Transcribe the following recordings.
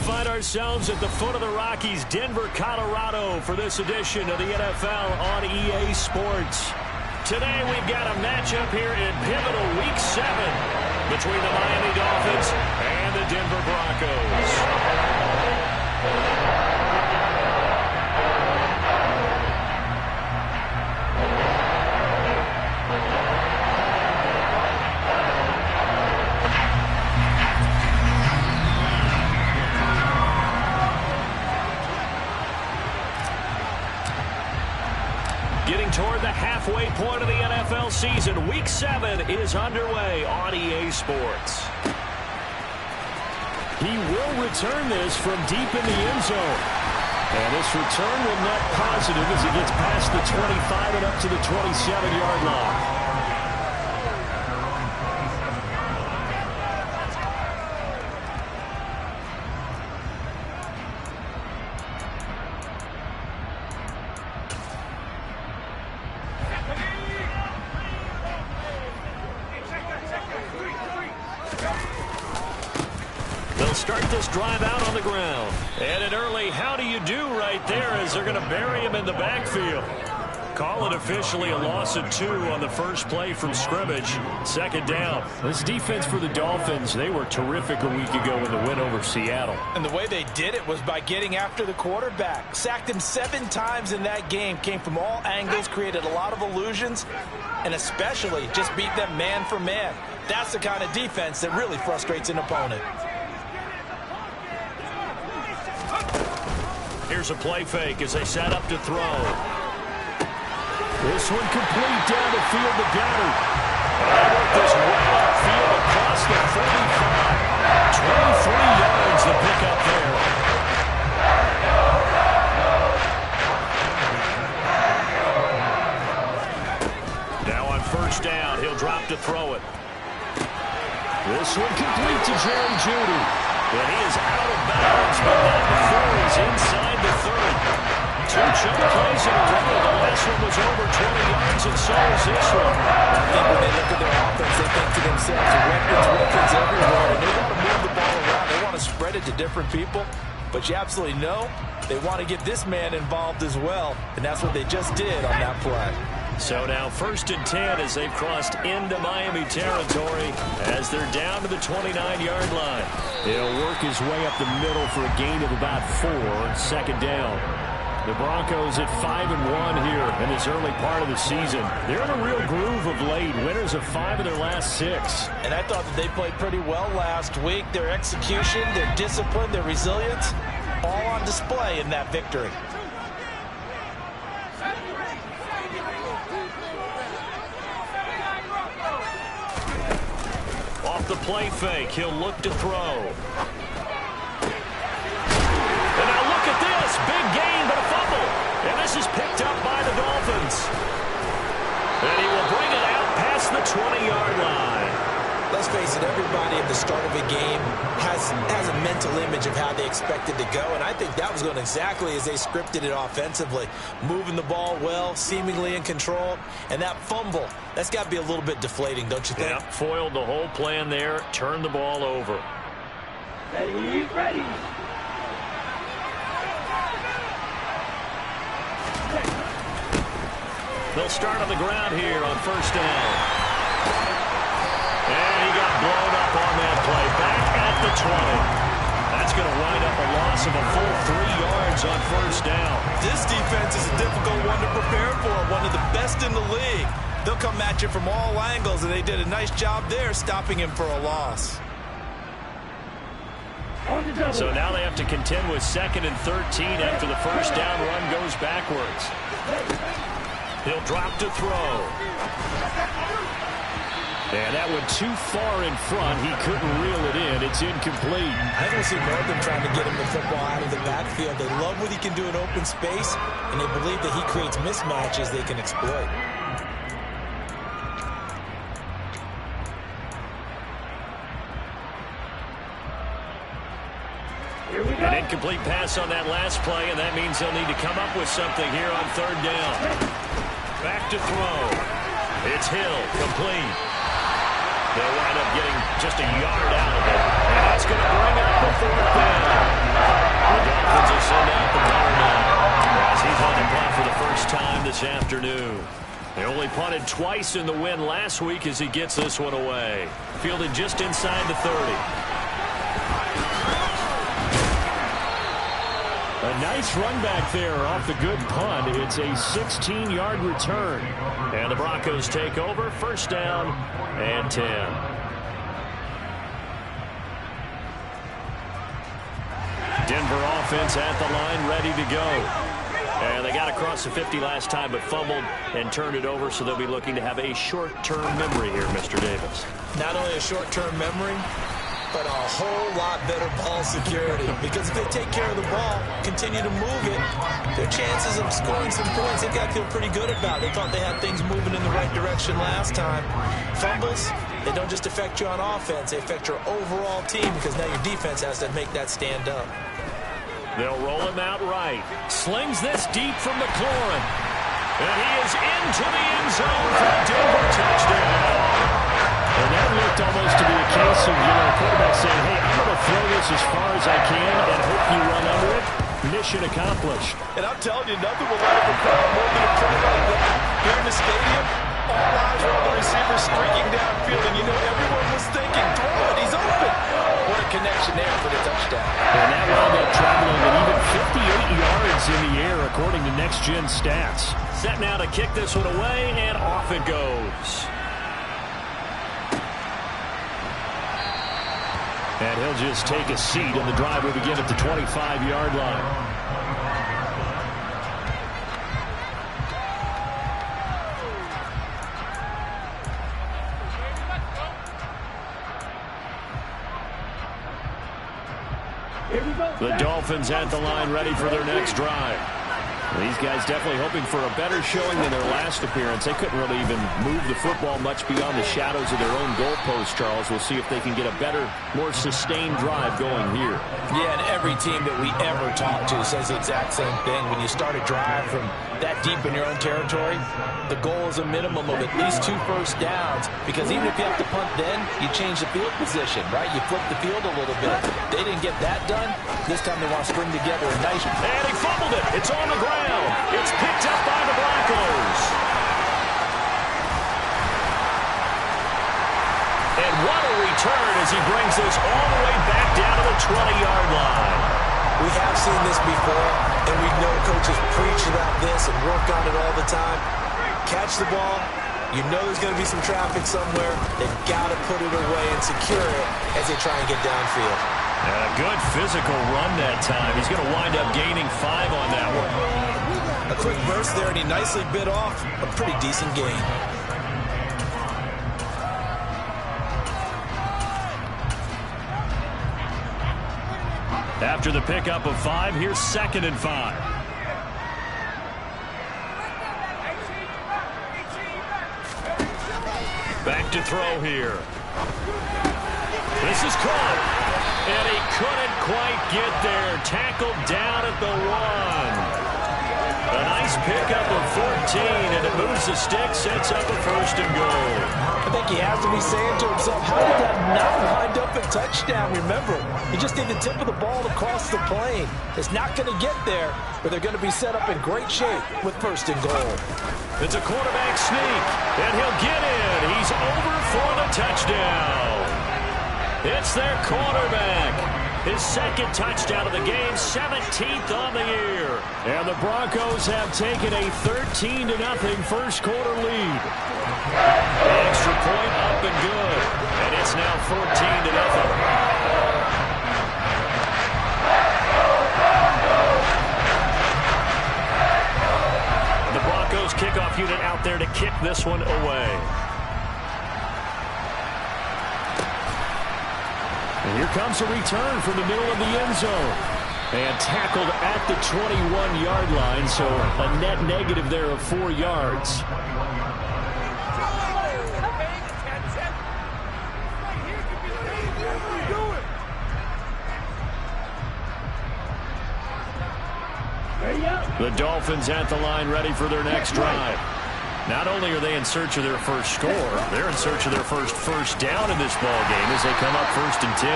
Find ourselves at the foot of the Rockies, Denver, Colorado, for this edition of the NFL on EA Sports. Today we've got a matchup here in pivotal Week 7 between the Miami Dolphins and the Denver Broncos. Toward the halfway point of the NFL season, Week 7 is underway on EA Sports. He will return this from deep in the end zone. And this return will net positive as he gets past the 25 and up to the 27-yard line. Start this drive out on the ground. And an early how do you do right there as they're going to bury him in the backfield. Call it officially a loss of 2 on the first play from scrimmage. Second down. This defense for the Dolphins, they were terrific a week ago in the win over Seattle. And the way they did it was by getting after the quarterback. Sacked him 7 times in that game. Came from all angles, created a lot of illusions, and especially just beat them man for man. That's the kind of defense that really frustrates an opponent. Here's a play fake as they set up to throw. This one complete down the field to Goddard. And worked this way upfield across the 45. 23 yards to pick up there. Now on first down, he'll drop to throw it. This one complete to Jerry Jeudy. And he is out of bounds, but not before he's inside the 30. 2 chunk plays in a row. The last one was over 20 yards, and so is this one. I think when they look at their offense, they think to themselves, weapons everywhere, and they want to move the ball around. They want to spread it to different people, but you absolutely know they want to get this man involved as well, and that's what they just did on that play. So now 1st and 10 as they've crossed into Miami territory as they're down to the 29-yard line. He'll work his way up the middle for a gain of about 4. Second down. The Broncos at 5-1 here in this early part of the season. They're in a real groove of late. Winners of 5 of their last 6. And I thought that they played pretty well last week. Their execution, their discipline, their resilience, all on display in that victory. Off the play fake, he'll look to throw. And now look at this. Big gain, but a fumble. And this is picked up by the Dolphins. And he will bring it out past the 20-yard line. Let's face it, everybody at the start of a game has a mental image of how they expect it to go, and I think that was going exactly as they scripted it offensively. Moving the ball well, seemingly in control, and that fumble, that's got to be a little bit deflating, don't you think? Yeah, foiled the whole plan there, turned the ball over. Ready. They'll start on the ground here on first down. And he got blown up on that play. Back at the 20. That's going to wind up a loss of a full 3 yards on first down. This defense is a difficult one to prepare for. One of the best in the league. They'll come at you from all angles, and they did a nice job there stopping him for a loss. So now they have to contend with 2nd and 13 after the first down run goes backwards. He'll drop to throw. And that went too far in front. He couldn't reel it in. It's incomplete. I don't see more of them trying to get him the football out of the backfield. They love what he can do in open space, and they believe that he creates mismatches they can exploit. An incomplete pass on that last play, and that means they'll need to come up with something here on third down. Back to throw. It's Hill, complete. They'll wind up getting just a yard out of it, and that's going to bring up the fourth down. The Dolphins will send out the punter now, as he's on the punt for the first time this afternoon. They only punted twice in the win last week as he gets this one away. Fielded just inside the 30. A nice run back there off the good punt. It's a 16-yard return. And the Broncos take over, first down and 10. Denver offense at the line, ready to go. And they got across the 50 last time, but fumbled and turned it over, so they'll be looking to have a short-term memory here, Mr. Davis. Not only a short-term memory, but a whole lot better ball security. Because if they take care of the ball, continue to move it, their chances of scoring some points, they've got to feel pretty good about. They thought they had things moving in the right direction last time. Fumbles, they don't just affect you on offense, they affect your overall team, because now your defense has to make that stand up. They'll roll him out right. Slings this deep from McLaurin. And he is into the end zone for a Denver touchdown. And that looked almost to be a case of, a quarterback saying, hey, I'm going to throw this as far as I can and hope you run under it. Mission accomplished. And I'm telling you, nothing will light up a crowd more than a play like that. Here in the stadium, all eyes were on the receiver streaking downfield, and everyone was thinking, throw it, he's open. What a connection there for the touchdown. And that wound up traveling at even 58 yards in the air, according to Next Gen Stats. Set now to kick this one away, and off it goes. And he'll just take a seat, and the drive will begin at the 25-yard line. The Dolphins at the line, ready for their next drive. These guys definitely hoping for a better showing than their last appearance. They couldn't really even move the football much beyond the shadows of their own goalpost, Charles. We'll see if they can get a better, more sustained drive going here. Yeah, and every team that we ever talk to says the exact same thing. When you start a drive from that deep in your own territory, the goal is a minimum of at least 2 first downs, because even if you have to punt then, you change the field position, right? You flip the field a little bit. They didn't get that done. This time they want to string together a nice... And he fumbled it. It's on the ground. It's picked up by the Broncos. And what a return as he brings this all the way back down to the 20-yard line. We have seen this before, and we know coaches preach about this and work on it all the time. Catch the ball. You know there's going to be some traffic somewhere. They've got to put it away and secure it as they try and get downfield. And a good physical run that time. He's going to wind up gaining 5 on that one. A quick burst there, and he nicely bit off a pretty decent gain. After the pickup of 5, here's 2nd and 5. Back to throw here. This is caught. And he couldn't quite get there. Tackled down at the 1. A nice pickup of 14, and it moves the stick, sets up a 1st and goal. I think he has to be saying to himself, how did that not wind up a touchdown? Remember, you just need the tip of the ball to cross the plane. It's not going to get there, but they're going to be set up in great shape with 1st and goal. It's a quarterback sneak, and he'll get in. He's over for the touchdown. It's their quarterback. His 2nd touchdown of the game, 17th on the year. And the Broncos have taken a 13-0 first quarter lead. The extra point up and good. And it's now 14-0. The Broncos kickoff unit out there to kick this one away. And here comes a return from the middle of the end zone. And tackled at the 21-yard line, so a net negative there of 4 yards. The Dolphins at the line ready for their next drive. Not only are they in search of their first score, they're in search of their first down in this ball game as they come up 1st and 10.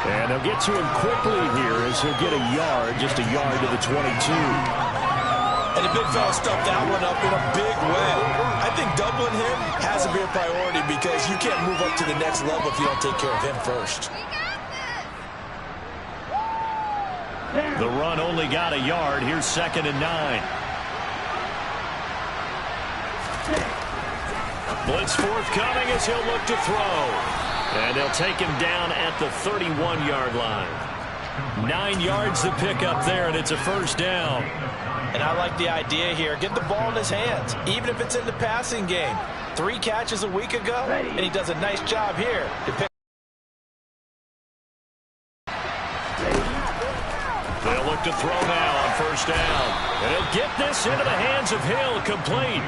And they'll get to him quickly here as he'll get a yard, just a yard to the 22. And the big fella stuffed that one up in a big way. I think doubling him has to be a priority because you can't move up to the next level if you don't take care of him first. The run only got a yard. Here's 2nd and 9. Blitz forthcoming as he'll look to throw. And they'll take him down at the 31-yard line. 9 yards to pick up there, and it's a 1st down. And I like the idea here. Get the ball in his hands, even if it's in the passing game. 3 catches a week ago, and he does a nice job here to pick. They'll look to throw now on 1st down. And he'll get this into the hands of Hill, complete.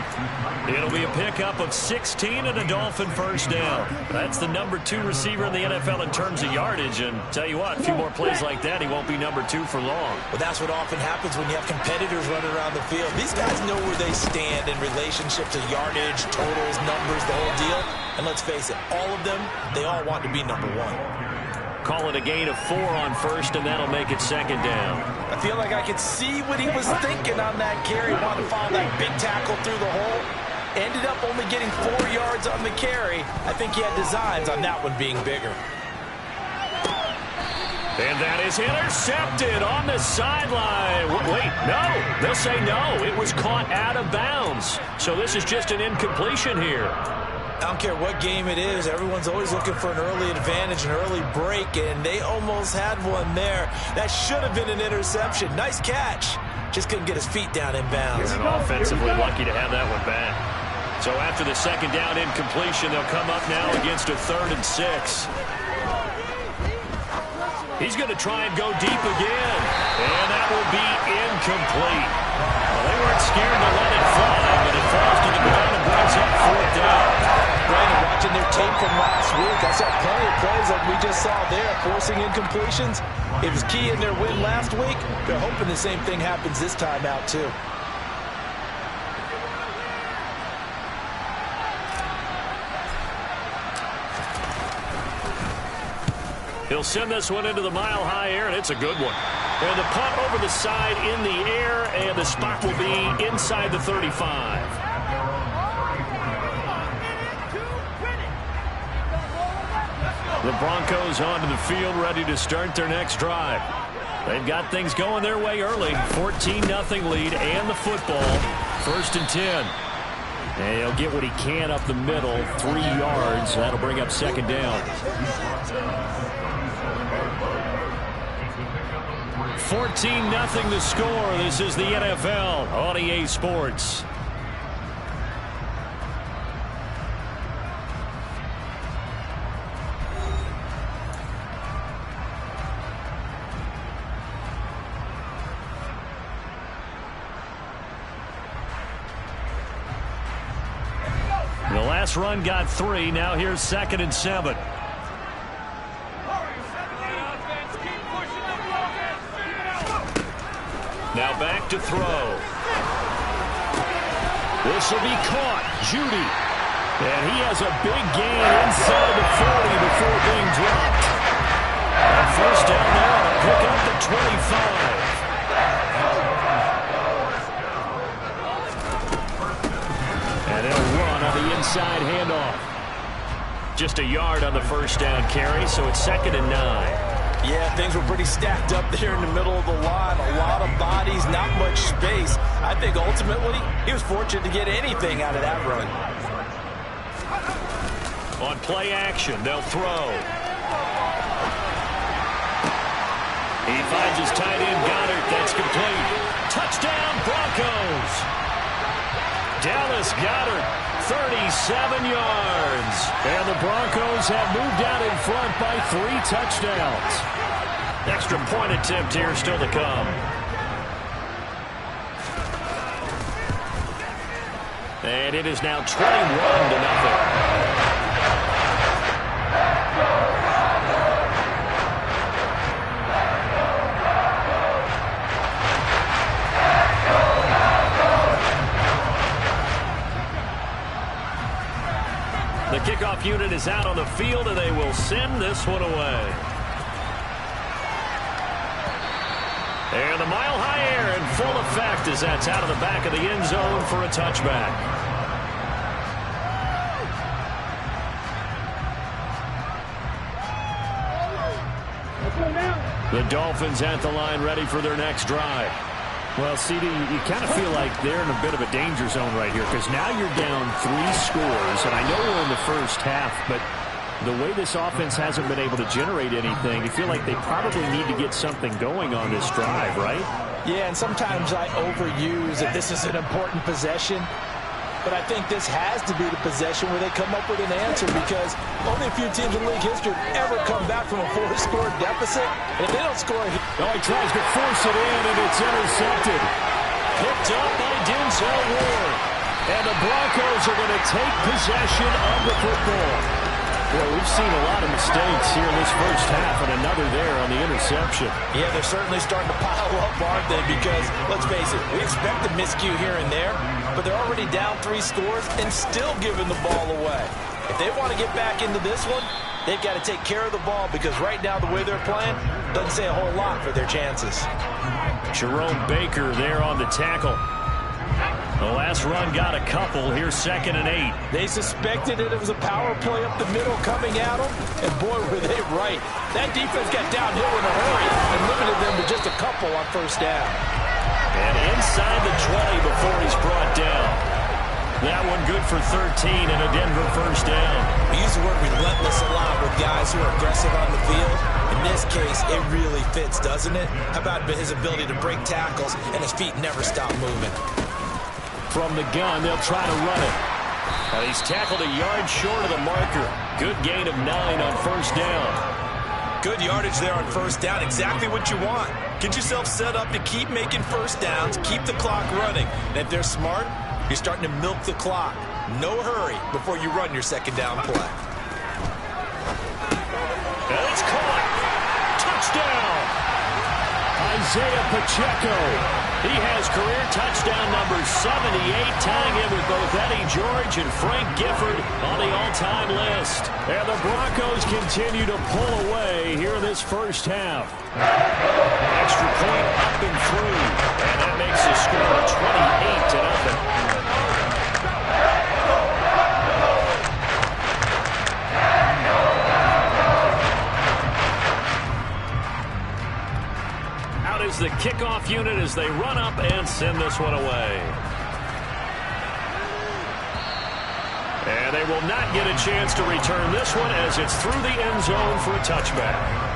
It'll be a pickup of 16 and a Dolphin 1st down. That's the number 2 receiver in the NFL in terms of yardage. And tell you what, a few more plays like that, he won't be number 2 for long. Well, that's what often happens when you have competitors running around the field. These guys know where they stand in relationship to yardage, totals, numbers, the whole deal. And let's face it, all of them, they all want to be number 1. Call it a gain of 4 on 1st, and that'll make it 2nd down. I feel like I could see what he was thinking on that carry. Wanted to follow that big tackle through the hole. Ended up only getting 4 yards on the carry. I think he had designs on that one being bigger. And that is intercepted on the sideline. Wait, no. They'll say no. It was caught out of bounds. So this is just an incompletion here. I don't care what game it is. Everyone's always looking for an early advantage, an early break, and they almost had one there. That should have been an interception. Nice catch. Just couldn't get his feet down in bounds. And offensively lucky to have that one back. So after the 2nd down incompletion, they'll come up now against a 3rd and 6. He's going to try and go deep again. And that will be incomplete. Well, they weren't scared to let it fly, but it falls to the ground and brings up 4th down. Brandon, watching their tape from last week, I saw plenty of plays like we just saw there, forcing incompletions. It was key in their win last week. They're hoping the same thing happens this time out, too. He'll send this one into the mile-high air, and it's a good one. And the punt over the side in the air, and the spot will be inside the 35. The Broncos onto the field, ready to start their next drive. They've got things going their way early. 14-0 lead and the football. 1st and 10. And he'll get what he can up the middle. 3 yards. That'll bring up 2nd down. 14-0 the score. This is the NFL on EA Sports. The last run got 3. Now here's 2nd and 7. Now back to throw. This will be caught. Judy. And he has a big gain inside the 40 before being dropped. And 1st down there to pick up the 25. And they'll run on the inside handoff. Just a yard on the 1st down carry, so it's 2nd and 9. Yeah, things were pretty stacked up there in the middle of the line. A lot of bodies, not much space. I think ultimately he was fortunate to get anything out of that run. On play action, they'll throw. He finds his tight end, Goddard. That's complete. Touchdown, Broncos. Dallas Goedert, 37 yards. And the Broncos have moved out in front by 3 touchdowns. Extra point attempt here still to come. And it is now 21-0. is out on the field, and they will send this one away. And the mile-high air in full effect as that's out of the back of the end zone for a touchback. The Dolphins at the line ready for their next drive. Well, CD, you kind of feel like they're in a bit of a danger zone right here because now you're down 3 scores, and I know we're in the first half, but the way this offense hasn't been able to generate anything, you feel like they probably need to get something going on this drive, right? Yeah, and sometimes I overuse that this is an important possession. But I think this has to be the possession where they come up with an answer because only a few teams in league history have ever come back from a 4-score deficit. And if they don't score, he tries to force it in, and it's intercepted. Picked up by Denzel Ward. And the Broncos are going to take possession of the football. Well, we've seen a lot of mistakes here in this first half, and another there on the interception. Yeah, they're certainly starting to pile up, aren't they? Because, let's face it, we expect a miscue here and there, but they're already down 3 scores and still giving the ball away. If they want to get back into this one, they've got to take care of the ball because right now the way they're playing doesn't say a whole lot for their chances. Jerome Baker there on the tackle. The last run got a couple. Here's 2nd and 8. They suspected it was a power play up the middle coming at them, and boy, were they right. That defense got downhill in a hurry and limited them to just a couple on first down. And inside the 20 before he's brought down. That one good for 13 and a Denver first down. We use the word relentless a lot with guys who are aggressive on the field. In this case, it really fits, doesn't it? How about his ability to break tackles and his feet never stop moving? From the gun, they'll try to run it. And he's tackled a yard short of the marker. Good gain of 9 on first down. Good yardage there on first down. Exactly what you want. Get yourself set up to keep making first downs, keep the clock running. And if they're smart, you're starting to milk the clock. No hurry before you run your second down play. And it's caught. Touchdown. Isaiah Pacheco. He has career touchdown number 78, tying him with both Eddie George and Frank Gifford on the all-time list. And the Broncos continue to pull away here in this first half. Extra point up and through, and that makes the score 28-0. Is the kickoff unit as they run up and send this one away. And they will not get a chance to return this one as it's through the end zone for a touchback.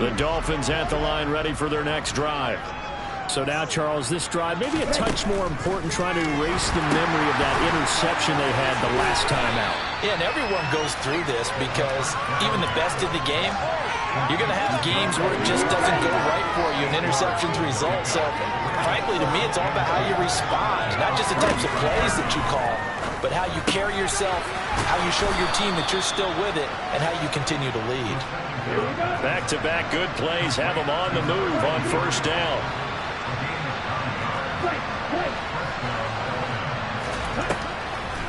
The Dolphins at the line ready for their next drive. So now, Charles, this drive maybe a touch more important, trying to erase the memory of that interception they had the last time out. Yeah, and everyone goes through this because even the best in the game, you're going to have games where it just doesn't go right for you, and interceptions result. So, frankly, to me, it's all about how you respond, not just the types of plays that you call, but how you carry yourself, how you show your team that you're still with it, and how you continue to lead. Back-to-back good plays have them on the move on first down.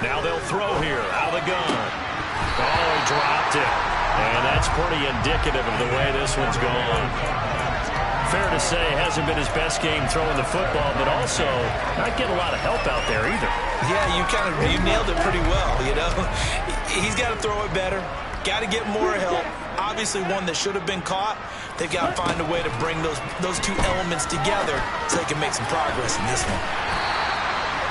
Now they'll throw here out of the gun. Oh, he dropped it. And that's pretty indicative of the way this one's gone. Fair to say, hasn't been his best game throwing the football, but also not getting a lot of help out there either. Yeah, you nailed it pretty well, you know. He's got to throw it better. Got to get more help. Obviously one that should have been caught. They've got to find a way to bring those two elements together so they can make some progress in this one.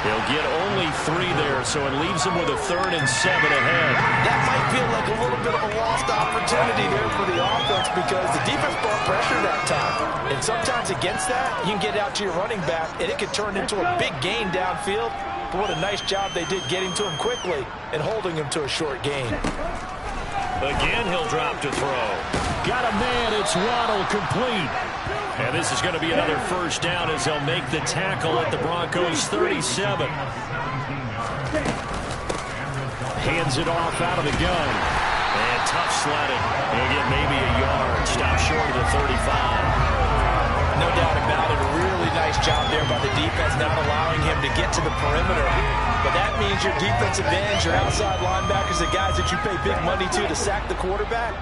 He'll get only 3 there, so it leaves him with a 3rd and 7 ahead. That might feel like a little bit of a lost opportunity there for the offense because the defense brought pressure that time. And sometimes against that, you can get out to your running back, and it could turn into a big gain downfield. But what a nice job they did getting to him quickly and holding him to a short gain. Again, he'll drop to throw. Got a man, it's Waddle, complete. And this is going to be another first down as they'll make the tackle at the Broncos 37. Hands it off out of the gun. And tough sledding. He'll get maybe a yard. Stop short of the 35. No doubt about it. A really nice job there by the defense, not allowing him to get to the perimeter. But that means your defensive ends, your outside linebackers, the guys that you pay big money to sack the quarterback,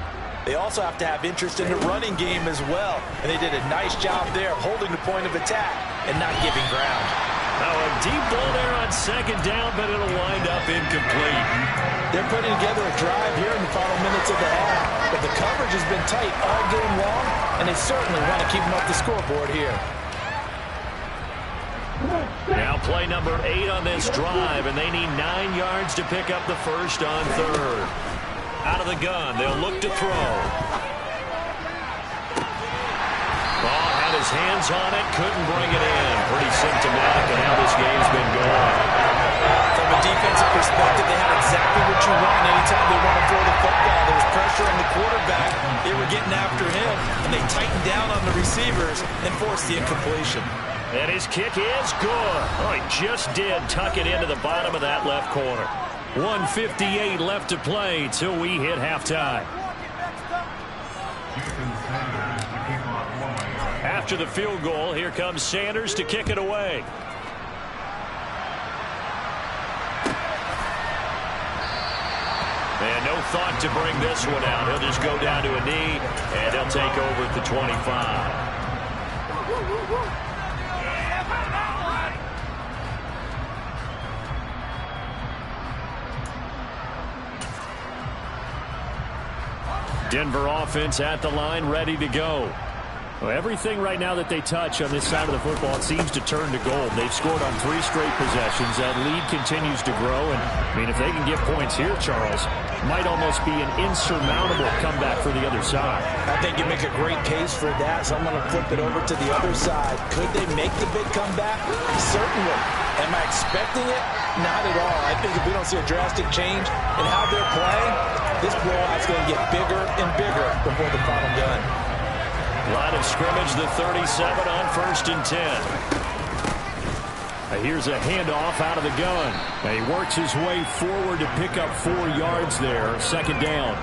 they also have to have interest in the running game as well. And they did a nice job there of holding the point of attack and not giving ground. Now a deep ball there on second down, but it'll wind up incomplete. They're putting together a drive here in the final minutes of the half. But the coverage has been tight all game long, and they certainly want to keep them up the scoreboard here. Now play number 8 on this drive, and they need 9 yards to pick up the first on third. Out of the gun, they'll look to throw. Ball had his hands on it, couldn't bring it in. Pretty symptomatic of how this game's been going. From a defensive perspective, they had exactly what you want anytime they want to throw the football. There was pressure on the quarterback. They were getting after him, and they tightened down on the receivers and forced the incompletion. And his kick is good. Oh, he just did tuck it into the bottom of that left corner. 1:58 left to play till we hit halftime. After the field goal, here comes Sanders to kick it away. And no thought to bring this one out. He'll just go down to a knee, and he'll take over at the 25. Denver offense at the line, ready to go. Well, everything right now that they touch on this side of the football, it seems to turn to gold. They've scored on 3 straight possessions. That lead continues to grow. And, I mean, if they can get points here, Charles, might almost be an insurmountable comeback for the other side. I think you make a great case for that, so I'm going to flip it over to the other side. Could they make the big comeback? Certainly. Am I expecting it? Not at all. I think if we don't see a drastic change in how they're playing, this blowout's going to get bigger and bigger before the final gun. Line of scrimmage, the 37 on 1st and 10. Here's a handoff out of the gun. And he works his way forward to pick up 4 yards there. Second down.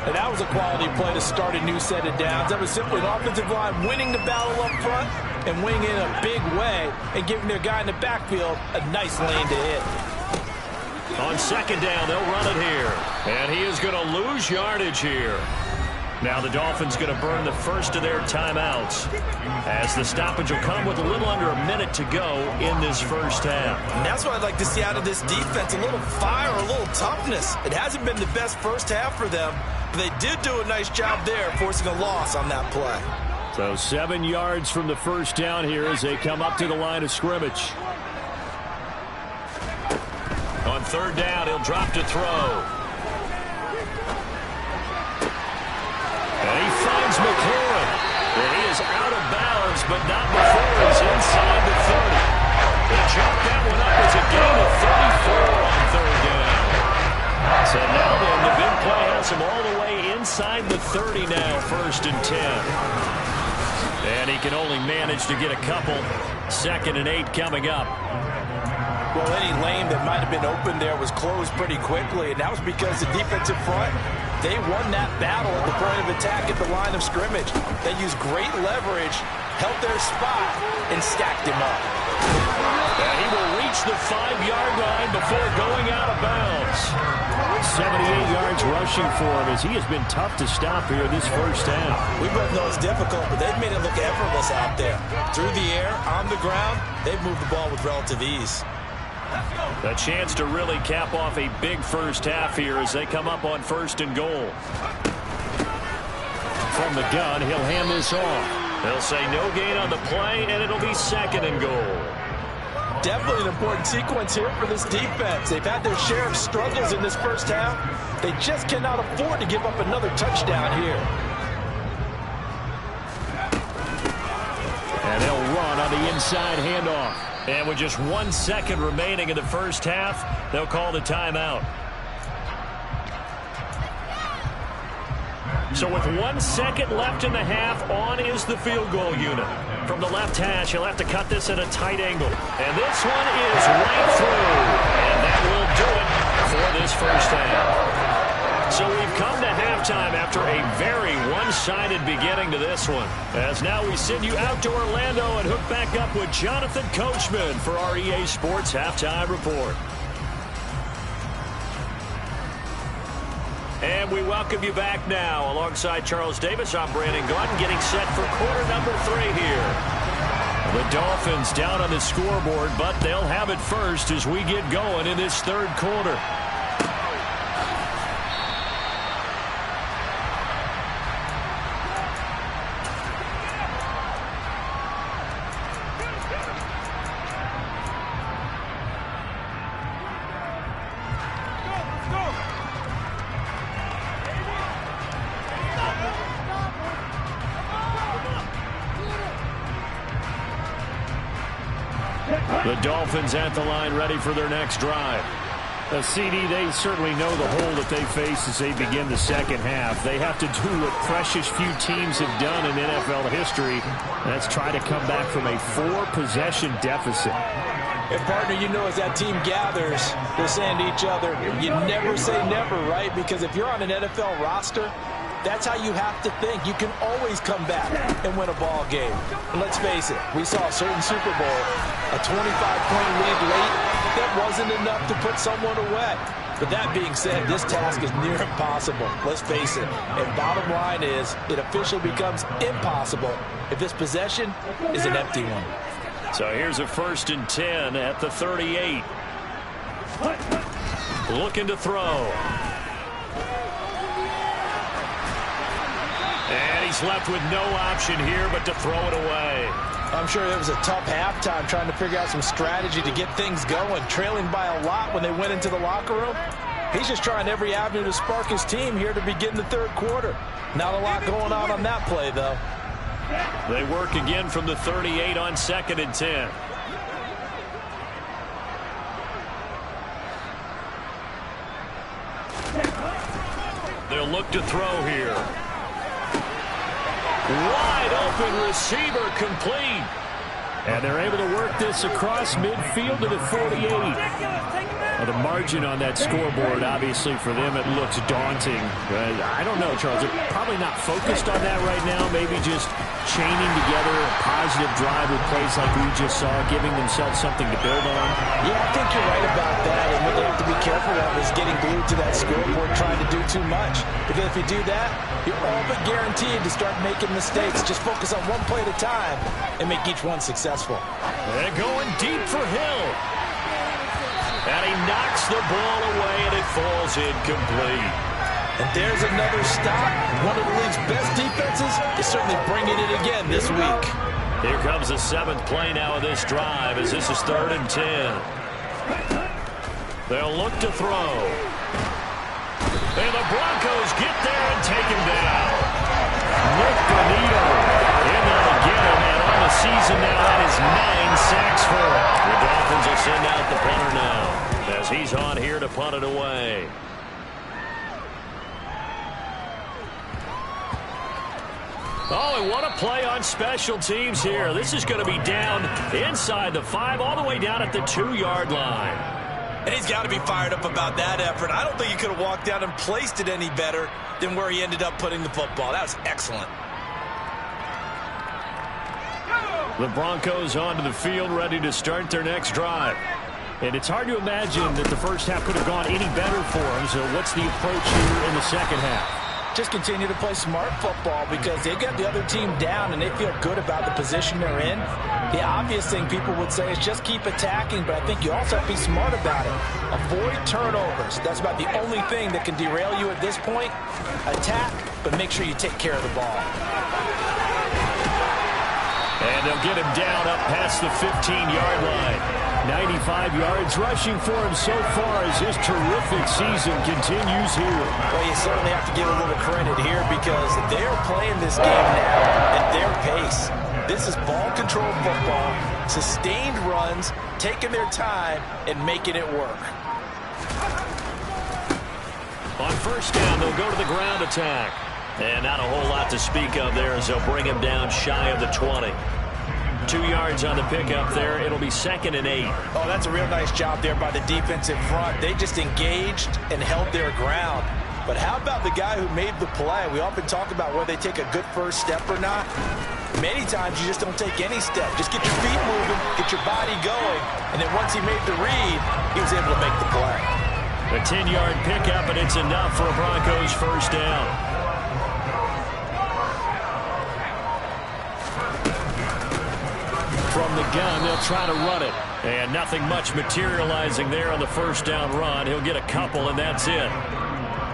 And that was a quality play to start a new set of downs. That was simply an offensive line winning the battle up front and winning in a big way and giving their guy in the backfield a nice lane to hit. On second down, they'll run it here. And he is going to lose yardage here. Now the Dolphins going to burn the first of their timeouts as the stoppage will come with a little under a minute to go in this first half. And that's what I'd like to see out of this defense, a little fire, a little toughness. It hasn't been the best first half for them, but they did do a nice job there forcing a loss on that play. So 7 yards from the first down here as they come up to the line of scrimmage. On third down, he'll drop to throw. And he finds McLaurin. And he is out of bounds, but not before he's inside the 30. They chopped that one up as a gain of 34 on third down. So now then, the big play has him all the way inside the 30 now, 1st and 10. And he can only manage to get a couple. 2nd and 8 coming up. Well, any lane that might have been open there was closed pretty quickly, and that was because the defensive front, they won that battle at the point of attack at the line of scrimmage. They used great leverage, held their spot, and stacked him up. And he will reach the 5-yard line before going out of bounds. 78 yards rushing for him as he has been tough to stop here this first half. We both know it's difficult, but they've made it look effortless out there. Through the air, on the ground, they've moved the ball with relative ease. A chance to really cap off a big first half here as they come up on 1st and goal. From the gun, he'll hand this off. They'll say no gain on the play, and it'll be 2nd and goal. Definitely an important sequence here for this defense. They've had their share of struggles in this first half. They just cannot afford to give up another touchdown here. And they'll run on the inside handoff. And with just 1 second remaining in the first half, they'll call the timeout. So with 1 second left in the half, on is the field goal unit. From the left hash, he'll have to cut this at a tight angle. And this one is right through. And that will do it for this first half. So we've come to halftime after a very one-sided beginning to this one. As now we send you out to Orlando and hook back up with Jonathan Coachman for our EA Sports Halftime Report. And we welcome you back now. Alongside Charles Davis, I'm Brandon Gaudin, getting set for quarter number 3 here. The Dolphins down on the scoreboard, but they'll have it first as we get going in this third quarter. The Dolphins at the line, ready for their next drive. CD, they certainly know the hole that they face as they begin the second half. They have to do what precious few teams have done in NFL history. That's try to come back from a 4-possession deficit. And, partner, you know, as that team gathers, they're saying to each other, you never say never, right? Because if you're on an NFL roster, that's how you have to think. You can always come back and win a ball game. And let's face it, we saw a certain Super Bowl, a 25-point lead late, that wasn't enough to put someone away. But that being said, this task is near impossible. Let's face it. And bottom line is, it officially becomes impossible if this possession is an empty one. So here's a 1st and 10 at the 38. Looking to throw. And he's left with no option here but to throw it away. I'm sure it was a tough halftime trying to figure out some strategy to get things going, trailing by a lot when they went into the locker room. He's just trying every avenue to spark his team here to begin the third quarter. Not a lot going on that play, though. They work again from the 38 on 2nd and 10. They'll look to throw here. Wide open receiver, complete. And they're able to work this across midfield to the 48. Well, the margin on that scoreboard, obviously, for them, it looks daunting. I don't know, Charles. They're probably not focused on that right now. Maybe just chaining together a positive drive with plays like we just saw, giving themselves something to build on. Yeah, I think you're right about that. And what they have to be careful of is getting glued to that scoreboard, trying to do too much. Because if you do that, you're all but guaranteed to start making mistakes. Just focus on one play at a time and make each one successful. And going deep for Hill. And he knocks the ball away, and it falls incomplete. And there's another stop. One of the league's best defenses is certainly bringing it again this week. Here comes the 7th play now of this drive as this is 3rd and 10. They'll look to throw. And the Broncos get there and take him down. Nick Bonito in there to get him, and on the season now, that is 9 sacks for him. The Dolphins will send out the punter now as he's on here to punt it away. Oh, and what a play on special teams here. This is going to be down inside the 5, all the way down at the 2-yard line. And he's got to be fired up about that effort. I don't think he could have walked down and placed it any better than where he ended up putting the football. That was excellent. The Broncos onto the field, ready to start their next drive. And it's hard to imagine that the first half could have gone any better for them. So what's the approach here in the second half? Just continue to play smart football because they got the other team down and they feel good about the position they're in. The obvious thing people would say is just keep attacking, but I think you also have to be smart about it. Avoid turnovers. That's about the only thing that can derail you at this point. Attack, but make sure you take care of the ball. And they'll get him down up past the 15-yard line. 95 yards rushing for him so far as his terrific season continues here. Well, you certainly have to give a little credit here because they're playing this game now at their pace. This is ball control football, sustained runs, taking their time, and making it work. On first down, they'll go to the ground attack. And not a whole lot to speak of there as they'll bring him down shy of the 20. 2 yards on the pickup there. It'll be 2nd and 8. Oh, that's a real nice job there by the defensive front. They just engaged and held their ground. But how about the guy who made the play? We often talk about whether they take a good first step or not. Many times you just don't take any step. Just get your feet moving, get your body going, and then once he made the read, he was able to make the play. A 10-yard pickup, and it's enough for a Broncos first down. From the gun, they'll try to run it. And nothing much materializing there on the first down run. He'll get a couple, and that's it.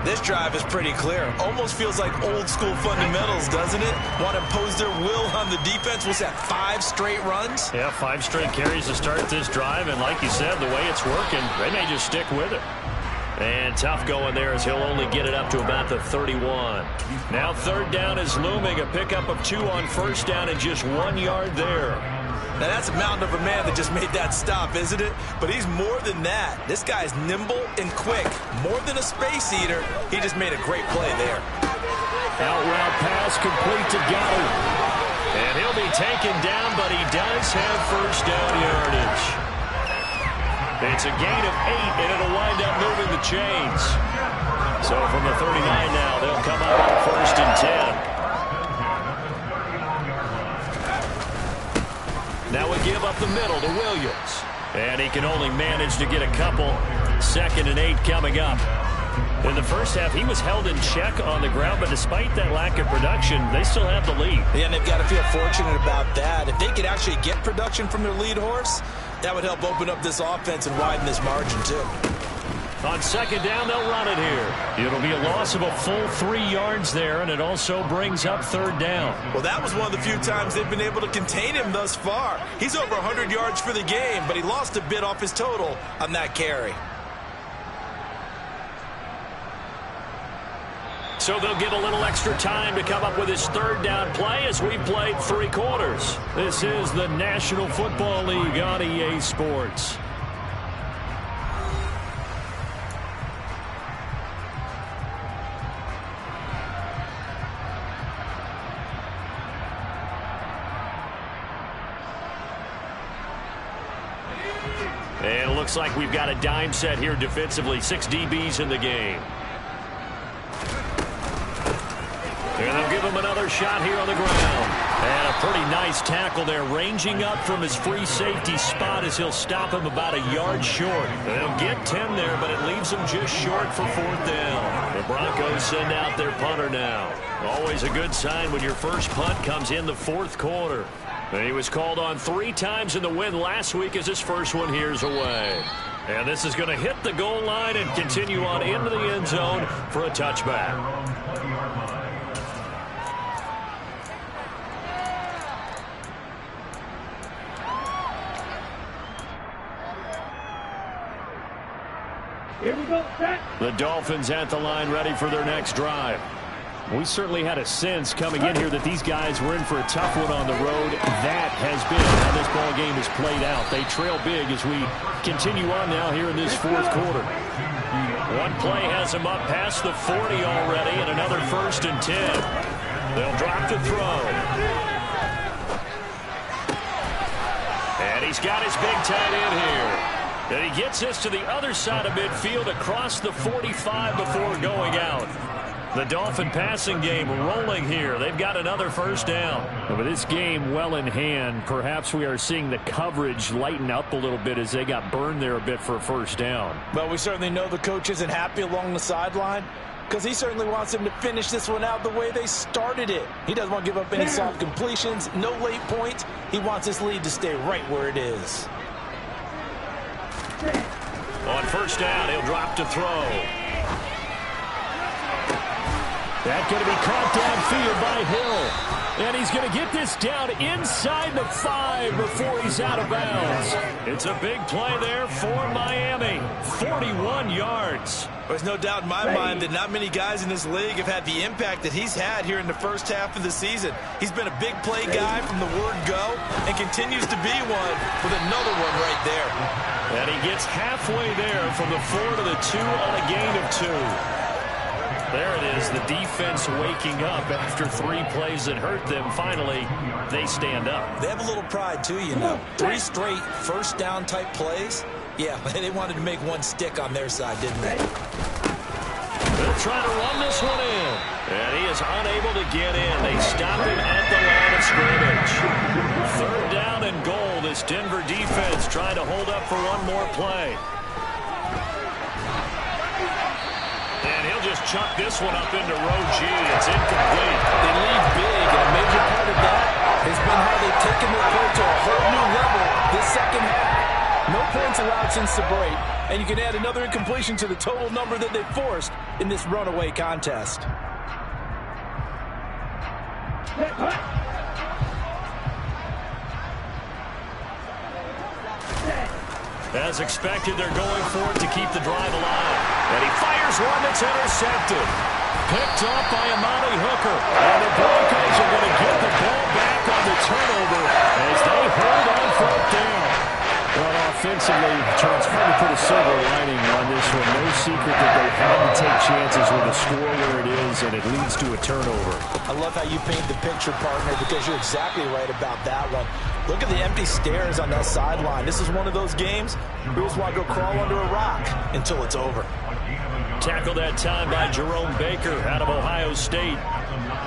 This drive is pretty clear. Almost feels like old school fundamentals, doesn't it? Want to impose their will on the defense. What's that, 5 straight runs? Yeah, 5 straight carries to start this drive. And like you said, the way it's working, they may just stick with it. And tough going there as he'll only get it up to about the 31. Now third down is looming. A pickup of 2 on first down and just 1 yard there. Now, that's a mountain of a man that just made that stop, isn't it? But he's more than that. This guy's nimble and quick. More than a space eater, he just made a great play there. Out route pass complete to Goddard. And he'll be taken down, but he does have first down yardage. It's a gain of 8, and it'll wind up moving the chains. So from the 39 now, they'll come up on first and 10. Now we give up the middle to Williams. And he can only manage to get a couple. 2nd and 8 coming up. In the first half, he was held in check on the ground, but despite that lack of production, they still have the lead. Yeah, and they've got to feel fortunate about that. If they could actually get production from their lead horse, that would help open up this offense and widen this margin, too. On 2nd down, they'll run it here. It'll be a loss of a full 3 yards there, and it also brings up 3rd down. Well, that was one of the few times they've been able to contain him thus far. He's over 100 yards for the game, but he lost a bit off his total on that carry. So they'll get a little extra time to come up with his 3rd down play as we played 3 quarters. This is the National Football League on EA Sports. And it looks like we've got a dime set here defensively. 6 DBs in the game. And they'll give him another shot here on the ground. And a pretty nice tackle there, ranging up from his free safety spot as he'll stop him about a yard short. They'll get 10 there, but it leaves them just short for 4th down. The Broncos send out their punter now. Always a good sign when your first punt comes in the 4th quarter. And he was called on 3 times in the win last week as his first one here's away. And this is going to hit the goal line and continue on into the end zone for a touchback. Here we go, set. The Dolphins at the line ready for their next drive. We certainly had a sense coming in here that these guys were in for a tough one on the road. That has been how this ball game is played out. They trail big as we continue on now here in this 4th quarter. One play has them up past the 40 already, and another 1st and 10. They'll drop to throw. And he's got his big tight end here. And he gets this to the other side of midfield across the 45 before going out. The Dolphin passing game rolling here. They've got another first down. And with this game well in hand, perhaps we are seeing the coverage lighten up a little bit as they got burned there a bit for a first down. But we certainly know the coach isn't happy along the sideline because he certainly wants them to finish this one out the way they started it. He doesn't want to give up any soft completions, no late points. He wants his lead to stay right where it is. On first down, he'll drop to throw. That's going to be caught downfield by Hill. And he's going to get this down inside the 5 before he's out of bounds. It's a big play there for Miami. 41 yards. There's no doubt in my mind that not many guys in this league have had the impact that he's had here in the first half of the season. He's been a big play guy from the word go and continues to be one with another one right there. And he gets halfway there from the 4 to the 2 on a gain of 2. There it is, the defense waking up after 3 plays that hurt them. Finally, they stand up. They have a little pride, too, you know. 3 straight first down type plays. Yeah, they wanted to make one stick on their side, didn't they? They'll try to run this one in. And he is unable to get in. They stop him at the line of scrimmage. 3rd down and goal. This Denver defense trying to hold up for one more play. And he'll just chuck this one up into row G. It's incomplete. They lead big, and a major part of that has been how they've taken their play to a whole new level this second half. No points allowed since the break, and you can add another incompletion to the total number that they forced in this runaway contest. As expected, they're going for it to keep the drive alive. And he fires one that's intercepted. Picked up by Amani Hooker. And the Broncos are going to get the ball back on the turnover as they hold on 4th down. Well, offensively, Charles, hard to put a silver lining on this one. No secret that they had to take chances with a score where it is, and it leads to a turnover. I love how you paint the picture, partner, because you're exactly right about that one. Look at the empty stares on that sideline. This is one of those games where you just want to go crawl under a rock until it's over. Tackled that time by Jerome Baker out of Ohio State.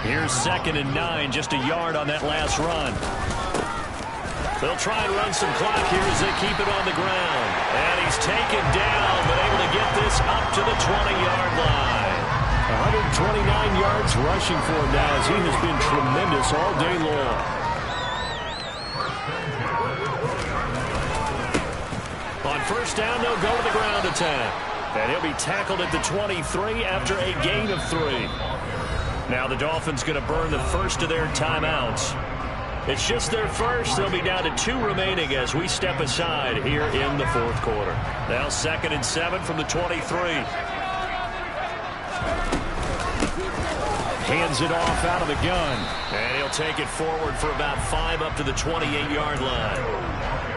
Here's 2nd and 9, just a yard on that last run. They'll try and run some clock here as they keep it on the ground. And he's taken down, but able to get this up to the 20-yard line. 129 yards rushing for him now as he has been tremendous all day long. On 1st down, they'll go to the ground attack. And he'll be tackled at the 23 after a gain of 3. Now the Dolphins going to burn the first of their timeouts. It's just their first. They'll be down to 2 remaining as we step aside here in the 4th quarter. Now 2nd and 7 from the 23. Hands it off out of the gun. And he'll take it forward for about 5 up to the 28-yard line.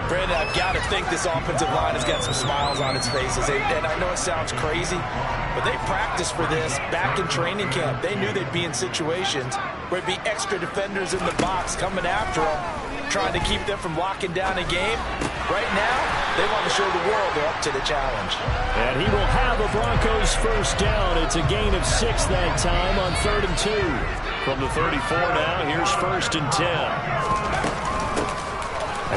Brandon, I've got to think this offensive line has got some smiles on its faces. And I know it sounds crazy, but they practiced for this back in training camp. They knew they'd be in situations where there'd be extra defenders in the box coming after them, trying to keep them from locking down a game. Right now, they want to show the world they're up to the challenge. And he will have the Broncos 1st down. It's a gain of 6 that time on 3rd and 2. From the 34 now, here's 1st and 10.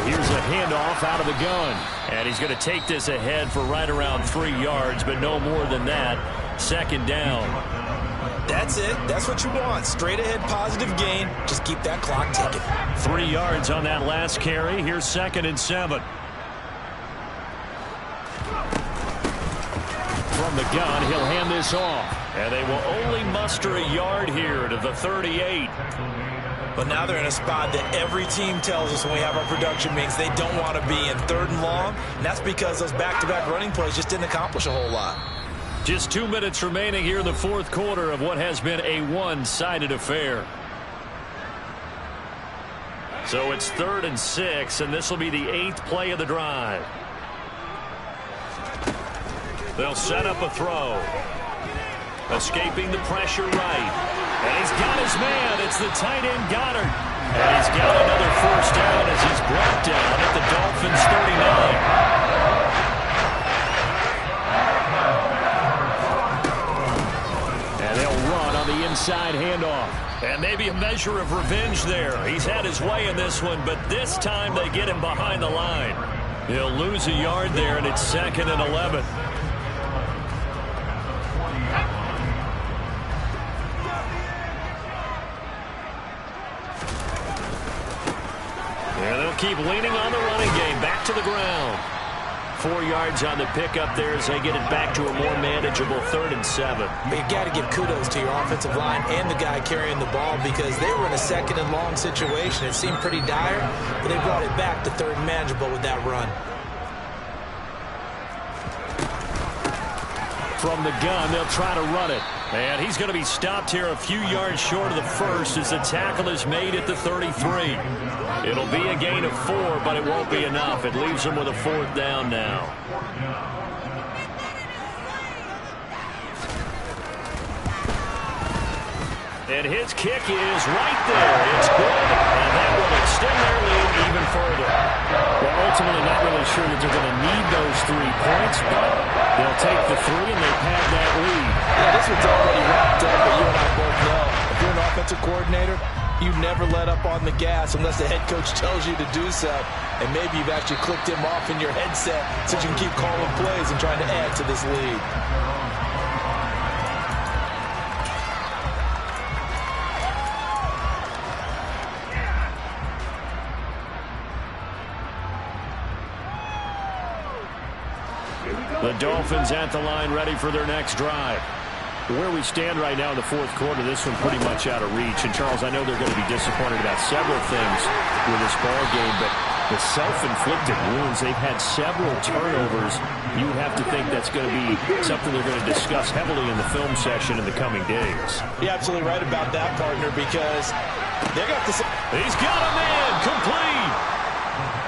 Here's a handoff out of the gun. And he's going to take this ahead for right around 3 yards, but no more than that. 2nd down. That's it. That's what you want. Straight ahead positive gain. Just keep that clock ticking. 3 yards on that last carry. Here's 2nd and 7. From the gun, he'll hand this off. And they will only muster a yard here to the 38. But now they're in a spot that every team tells us when we have our production meetings they don't want to be in 3rd and long. And that's because those back-to-back running plays just didn't accomplish a whole lot. Just 2 minutes remaining here in the 4th quarter of what has been a one-sided affair. So it's 3rd and 6, and this will be the 8th play of the drive. They'll set up a throw. Escaping the pressure right. And he's got his man. It's the tight end Goddard. And he's got another 1st down as he's brought down at the Dolphins 39. And they'll run on the inside handoff. And maybe a measure of revenge there. He's had his way in this one, but this time they get him behind the line. He'll lose a yard there, and it's 2nd and 11. And they'll keep leaning on the running game. Back to the ground. 4 yards on the pickup there as they get it back to a more manageable 3rd and 7. But you got to give kudos to your offensive line and the guy carrying the ball because they were in a 2nd and long situation. It seemed pretty dire, but they brought it back to 3rd and manageable with that run. From the gun, they'll try to run it. And he's going to be stopped here a few yards short of the 1st as the tackle is made at the 33. It'll be a gain of 4, but it won't be enough. It leaves them with a 4th down now. And his kick is right there. It's good, and that will extend their lead even further. Well, ultimately not really sure that they're going to need those 3 points, but they'll take the 3 and they pad that lead. Yeah, this one's already wrapped up, but you and I both know if you're an offensive coordinator, you never let up on the gas unless the head coach tells you to do so. And maybe you've actually clicked him off in your headset so you can keep calling plays and trying to add to this lead. The Dolphins at the line ready for their next drive. Where we stand right now in the fourth quarter, this one pretty much out of reach. And, Charles, I know they're going to be disappointed about several things with this ball game, but the self-inflicted wounds, they've had several turnovers. You have to think that's going to be something they're going to discuss heavily in the film session in the coming days. You're absolutely right about that, partner, because they're going to have to... He's got a man complete.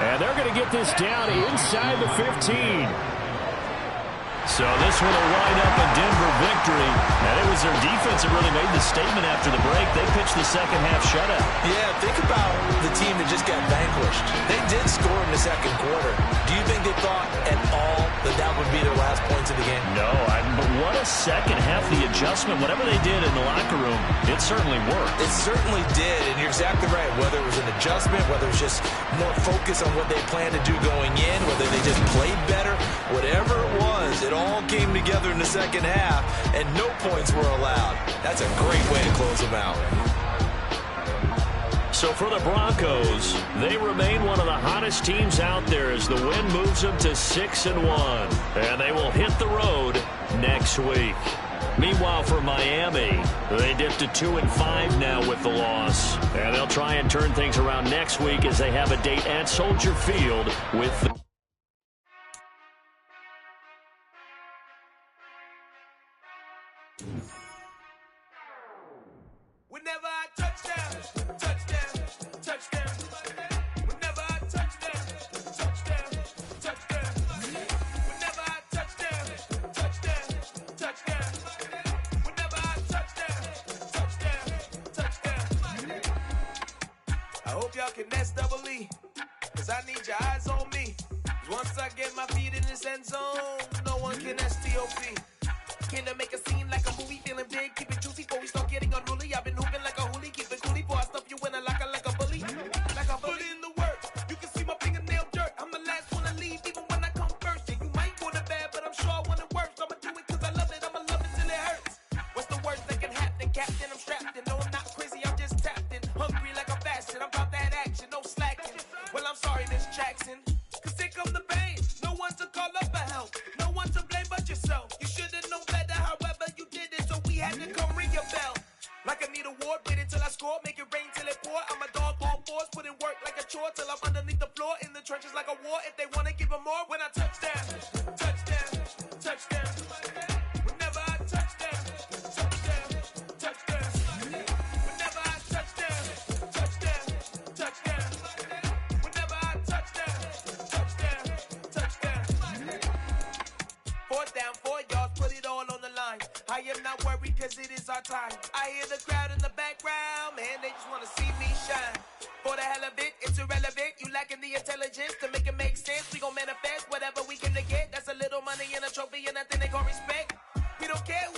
And they're going to get this down inside the 15. So this one will wind up a Denver victory. And it was their defense that really made the statement after the break. They pitched the second half shutout. Yeah, think about the team that just got vanquished. They did score in the second quarter. Do you think they thought at all that that would be their last points of the game? No, but what a second half. The adjustment, whatever they did in the locker room, it certainly worked. It certainly did, and you're exactly right. Whether it was an adjustment, whether it was just more focus on what they planned to do going in, whether they just played better, whatever it was, it all came together in the second half, and no points were allowed. That's a great way to close them out. So for the Broncos, they remain one of the hottest teams out there as the win moves them to 6-1. And they will hit the road next week. Meanwhile, for Miami, they dipped to 2-5 now with the loss. And they'll try and turn things around next week as they have a date at Soldier Field with the... Whenever I touchdown, touchdown, touchdown. Whenever I touchdown, touchdown, touchdown. Whenever I touchdown, touchdown, touchdown. Whenever I touchdown, touchdown, touchdown. I hope y'all can nest double E, cause I need your eyes on me. Once I get my feet in this end zone, no one can STOP. Can I make a scene like a movie, feeling big, keep it juicy before we start getting unruly. I've been hooping like a hoolie, keep it coolie before I stuff you in a locker like a bully. Like a bully in the work, you can see my fingernail dirt. I'm the last one to leave, even when I come first. And you might want it bad, but I'm sure I want it worse. I'ma do it cause I love it, I'ma love it till it hurts. What's the worst that can happen, Captain? I'm strapped in, no I'm not crazy, I'm just tapped in. Hungry like I'm fasting, I'm about that action, no slacking. Well I'm sorry, Miss Jackson, cause here come the pain. No one to call up for help, no one to blame but yourself. You should've known better, however you did it, so we had to come ring your bell. Like I need a award, wait until I score, make it rain till it pour. I'm a dog on force, put in work like a chore till I'm underneath the floor, in the trenches like a war. If they wanna give them more, when I touchdown, touchdown, touchdown. Whenever I touchdown, touchdown, touchdown. Whenever I touchdown, touchdown, touchdown. Whenever I touchdown, touchdown, touchdown. 4th down, 4 yards, put it all on the line. I am not worried cause it is our time. I hear the crowd in the background, man, they just wanna see me shine. For the hell of it, it's irrelevant. You lacking the intelligence to make it make sense. We gon' manifest whatever we can to get. That's a little money and a trophy and nothing they gon' respect. We don't care.